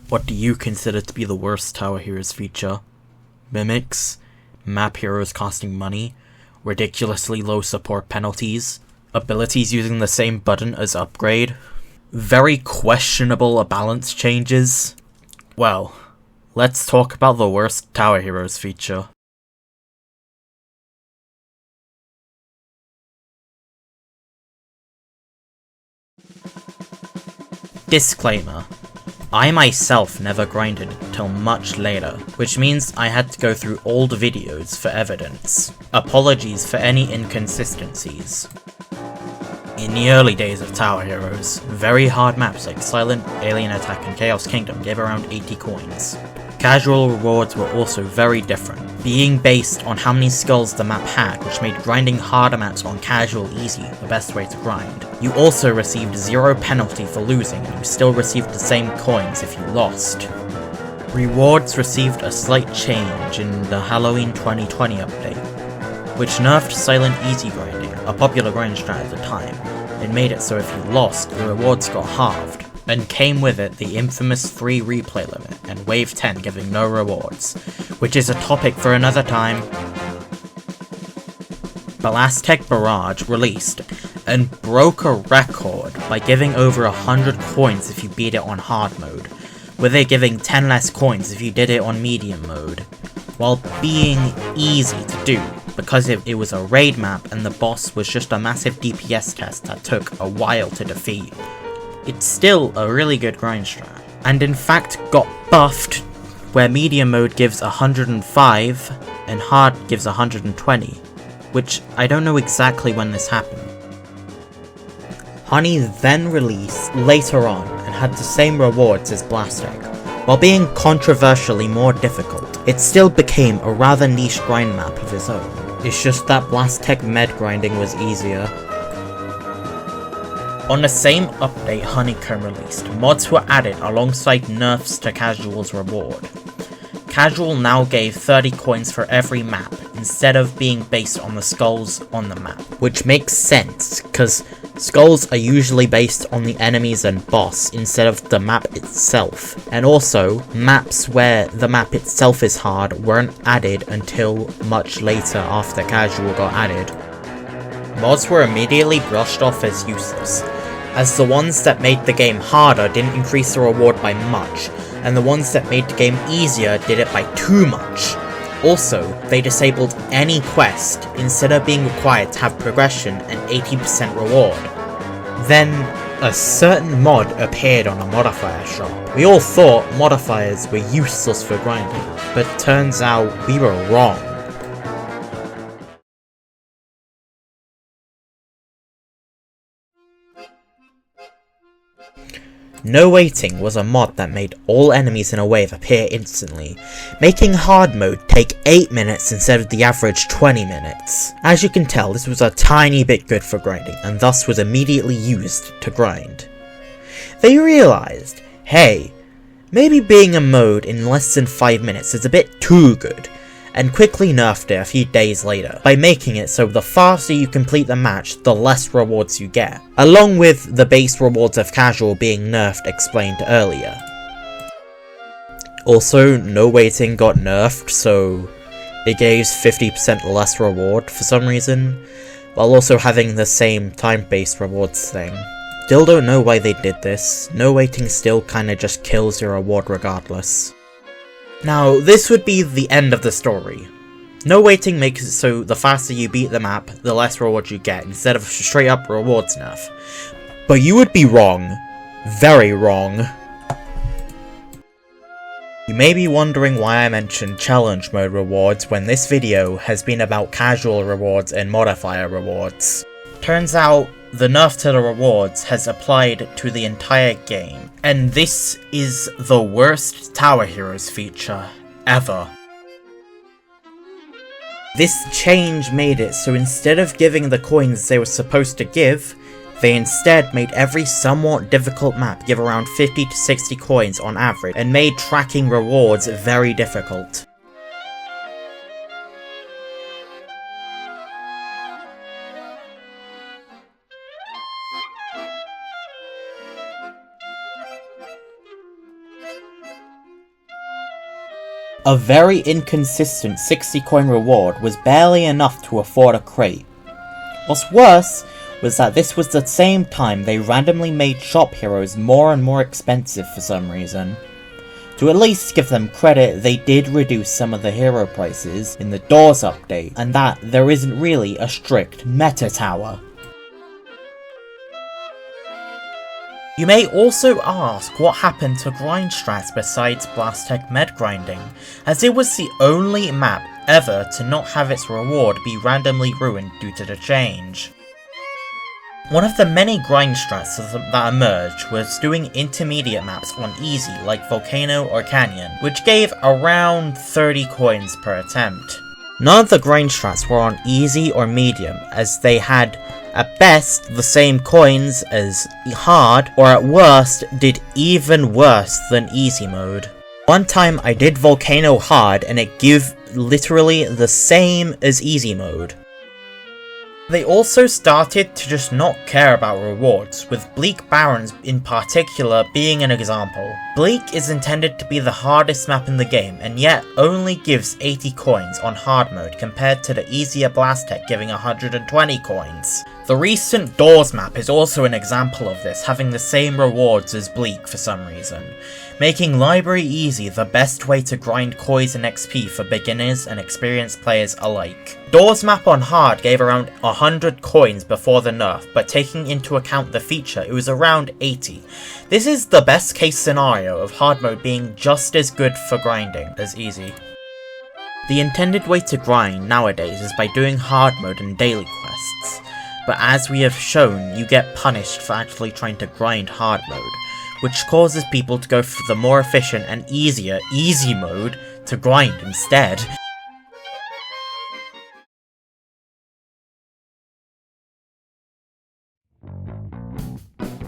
What do you consider to be the worst Tower Heroes feature? Mimics? Map heroes costing money? Ridiculously low support penalties? Abilities using the same button as upgrade? Very questionable balance changes? Well, let's talk about the worst Tower Heroes feature. Disclaimer. I myself never grinded till much later, which means I had to go through old videos for evidence. Apologies for any inconsistencies. In the early days of Tower Heroes, very hard maps like Silent, Alien Attack and Chaos Kingdom gave around 80 coins. Casual rewards were also very different, being based on how many skulls the map had, which made grinding harder maps on casual easy the best way to grind. You also received 0 penalty for losing, and you still received the same coins if you lost. Rewards received a slight change in the Halloween 2020 update, which nerfed silent easy grinding, a popular grind strat at the time. It made it so if you lost, the rewards got halved, and came with it the infamous free replay limit, and Wave 10 giving no rewards, which is a topic for another time. Balaztech Barrage released, and broke a record by giving over 100 coins if you beat it on hard mode, with it giving 10 less coins if you did it on medium mode, while being easy to do, because it was a raid map and the boss was just a massive DPS test that took a while to defeat. It's still a really good grind strat, and in fact got buffed, where medium mode gives 105 and hard gives 120, which I don't know exactly when this happened. Honey then released later on and had the same rewards as Balaztech. While being controversially more difficult, it still became a rather niche grind map of its own. It's just that Balaztech med grinding was easier. On the same update Honeycomb released, mods were added alongside nerfs to Casual's reward. Casual now gave 30 coins for every map, instead of being based on the skulls on the map. Which makes sense, cause skulls are usually based on the enemies and boss instead of the map itself. And also, maps where the map itself is hard weren't added until much later after Casual got added. Mods were immediately brushed off as useless, as the ones that made the game harder didn't increase the reward by much, and the ones that made the game easier did it by too much. Also, they disabled any quest instead of being required to have progression and 80% reward. Then, a certain mod appeared on a modifier shop. We all thought modifiers were useless for grinding, but turns out we were wrong. No Waiting was a mod that made all enemies in a wave appear instantly, making hard mode take 8 minutes instead of the average 20 minutes. As you can tell, this was a tiny bit good for grinding, and thus was immediately used to grind. They realized, hey, maybe being a mode in less than 5 minutes is a bit too good, and quickly nerfed it a few days later, by making it so the faster you complete the match, the less rewards you get, along with the base rewards of Casual being nerfed explained earlier. Also, No Waiting got nerfed, so it gives 50% less reward for some reason, while also having the same time-based rewards thing. Still don't know why they did this. No Waiting still kinda just kills your reward regardless. Now, this would be the end of the story. No Waiting makes it so the faster you beat the map, the less reward you get, instead of straight up rewards nerf. But you would be wrong. Very wrong. You may be wondering why I mentioned challenge mode rewards when this video has been about casual rewards and modifier rewards. Turns out, the nerf to the rewards has applied to the entire game, and this is the worst Tower Heroes feature ever. This change made it so instead of giving the coins they were supposed to give, they instead made every somewhat difficult map give around 50 to 60 coins on average, and made tracking rewards very difficult. A very inconsistent 60 coin reward was barely enough to afford a crate. What's worse was that this was the same time they randomly made shop heroes more and more expensive for some reason. To at least give them credit, they did reduce some of the hero prices in the Doors update, and that there isn't really a strict meta tower. You may also ask what happened to grind strats besides Blastech med grinding, as it was the only map ever to not have its reward be randomly ruined due to the change. One of the many grind strats that emerged was doing intermediate maps on easy like Volcano or Canyon, which gave around 30 coins per attempt. None of the grind strats were on easy or medium, as they had at best the same coins as hard, or at worst did even worse than easy mode. One time I did Volcano hard and it gave literally the same as easy mode. They also started to just not care about rewards, with Bleak Barrens in particular being an example. Bleak is intended to be the hardest map in the game, and yet only gives 80 coins on hard mode compared to the easier Blastech giving 120 coins. The recent Doors map is also an example of this, having the same rewards as Bleak for some reason, making Library Easy the best way to grind coins and XP for beginners and experienced players alike. Doors map on hard gave around 100 coins before the nerf, but taking into account the feature, it was around 80. This is the best case scenario of hard mode being just as good for grinding as easy. The intended way to grind nowadays is by doing hard mode and daily quests, but as we have shown, you get punished for actually trying to grind hard mode, which causes people to go for the more efficient and easier easy mode to grind instead.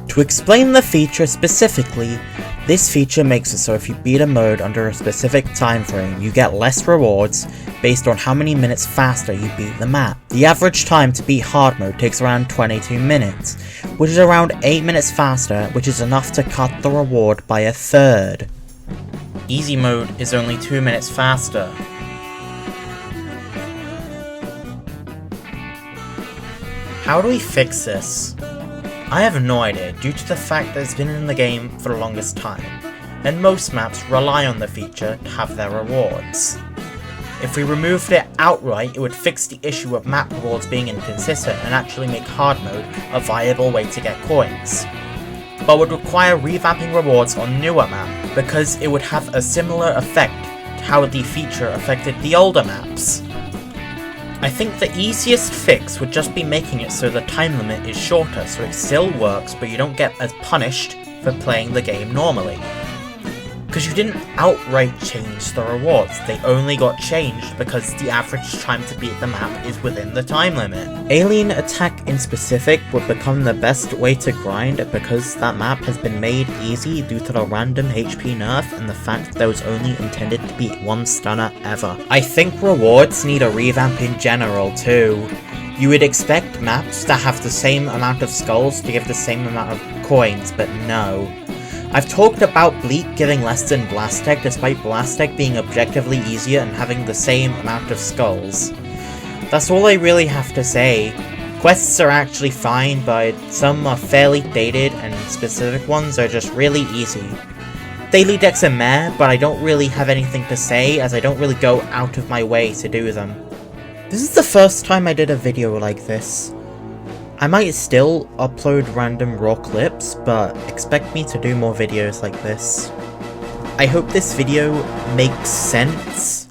To explain the feature specifically, this feature makes it so if you beat a mode under a specific time frame, you get less rewards based on how many minutes faster you beat the map. The average time to beat hard mode takes around 22 minutes, which is around 8 minutes faster, which is enough to cut the reward by a third. Easy mode is only 2 minutes faster. How do we fix this? I have no idea, due to the fact that it's been in the game for the longest time, and most maps rely on the feature to have their rewards. If we removed it outright, it would fix the issue of map rewards being inconsistent and actually make hard mode a viable way to get coins. But would require revamping rewards on newer maps, because it would have a similar effect to how the feature affected the older maps. I think the easiest fix would just be making it so the time limit is shorter, so it still works but you don't get as punished for playing the game normally. Because you didn't outright change the rewards, they only got changed because the average time to beat the map is within the time limit. Alien Attack in specific would become the best way to grind because that map has been made easy due to the random HP nerf and the fact that there was only intended to be one stunner ever. I think rewards need a revamp in general too. You would expect maps to have the same amount of skulls to give the same amount of coins, but no. I've talked about Bleak giving less than Blastech despite Blastech being objectively easier and having the same amount of skulls. That's all I really have to say. Quests are actually fine, but some are fairly dated and specific ones are just really easy. Daily decks are meh, but I don't really have anything to say as I don't really go out of my way to do them. This is the first time I did a video like this. I might still upload random raw clips, but expect me to do more videos like this. I hope this video makes sense.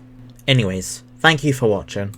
Anyways, thank you for watching.